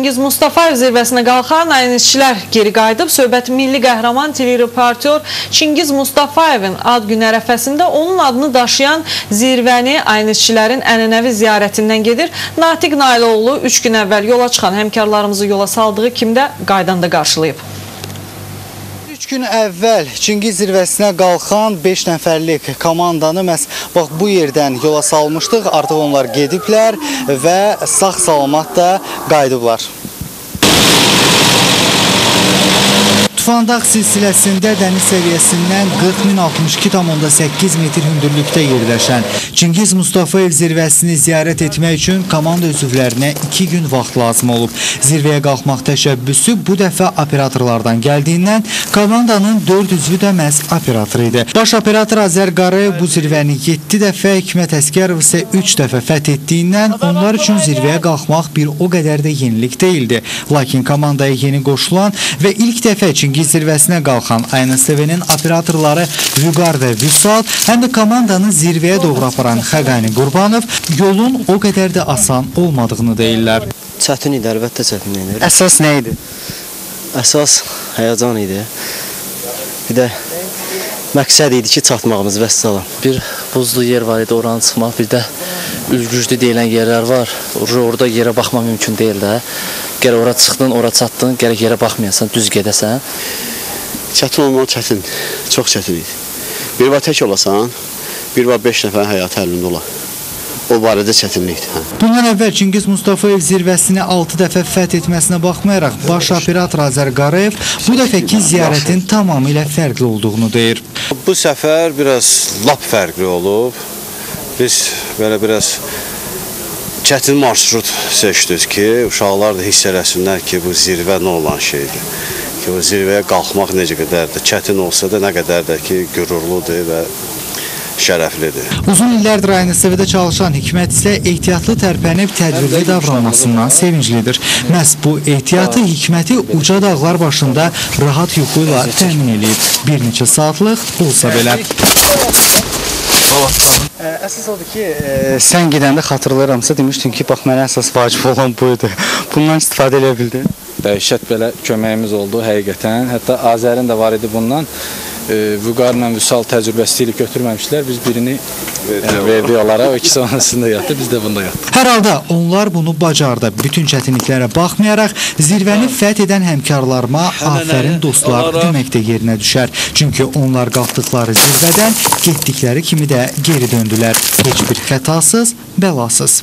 Çingiz Mustafayev zirvəsinə qalxan ayinçilər geri qayıdıb. Söhbət milli qəhrəman telereportyor Çingiz Mustafayevin ad günü ərəfəsində onun adını daşıyan zirvəni ayinçilərin ənənəvi ziyarətindən gedir. Natiq Nailoğlu 3 gün əvvəl yola çıxan həmkarlarımızı yola saldığı kimdə qaydanda qarşılayıb. 3 gün əvvəl Çingiz zirvəsinə qalxan 5 nəfərlik komandanı məhz bu yerdən yola salmışdıq. Artıq onlar gediblər və sağ-salamat da qayıdıblar. Tufandağ silsiləsində dəniz səviyyəsindən 40.062,8 metr hündürlükdə yerləşən Çingiz Mustafayev zirvəsini ziyarət etmək üçün komanda üzvlərinə 2 gün vaxt lazım olub. Zirvəyə qalxmaq təşəbbüsü bu dəfə operatorlardan gəldiyindən komandanın 4 üzvü də məhz operator idi. Baş operator Azər Qarayev bu zirvəni 7 dəfə, Hikmət Əskərov isə 3 dəfə fəth etdiyindən onlar üçün zirvəyə qalxmaq bir o qədər də yenilik deyildi. Lakin komandaya yeni qoşulan və ilk dəfə Çingiz zirvəsinə qalxan ANSV-nin operatorları Vüqar və Vüsal, həm də komandanı zirvəyə doğru aparan Xəqani Qurbanov yolun o qədər də asan olmadığını deyirlər. Çətin idi, əlbəttə çətin idi. Əsas nə idi? Əsas həyəcan idi. Bir də məqsəd idi ki, çatmağımız və salam. Bir buzlu yer var idi, oranı çıxmaq, bir də ülgüclü deyilən yerlər var. Orada yerə baxmaq mümkün deyil də. Gərək ora çıxdın, ora çatdın, gərək yerə baxmayasan, düz gedəsən. Çətin olmaq çətin, çox çətin idi. Bir var tək olasan, bir var 5 nəfərin həyatı əlində olar. O barədə çətinlikdir. Bundan əvvəl Çingiz Mustafayev zirvəsini 6 dəfə fəth etməsinə baxmayaraq, baş operator Azər Qarayev bu dəfəki ziyarətin tamamilə fərqli olduğunu deyir. Bu səfər biraz lap fərqli olub. Biz belə biraz çətin marşrut seçdik ki, uşaqlar da hiss eləsinlər ki, bu zirvə nə olan şeydir. Ki, bu zirvəyə qalxmaq necə qədər də çətin olsa da, nə qədər də ki, qürurludur və şərəflidir. Uzun illərdir ANSV-də çalışan Hikmət isə ehtiyatlı tərpənib tədbirli davranmasından sevinclidir. Məhz bu ehtiyatı Hikməti uca dağlar başında rahat yuxu ilə təmin edib. Bir neçə saatlıq olsa belə. Əsas odur ki, sən gedəndə xatırlayıramsa demişdin ki, bax, mənə əsas vacib olan buydu. Bundan istifadə edə bildin. Dəhşət belə köməyimiz oldu həqiqətən. Hətta Azərin də var idi bundan. Vüqarla Vüsal təcrübəsi ilə götürməmişlər. Biz birini verdik onlara, o ikisi arasında yatdı, biz də bunda yatdıq. Hər halda onlar bunu bacardı. Bütün çətinliklərə baxmayaraq, zirvəni fəth edən həmkarlarıma afərin dostlar demək də yerinə düşər. Çünki onlar qalxdıqları zirvədən getdikləri kimi də geri döndülər. Heç bir xətasız, bəlasız.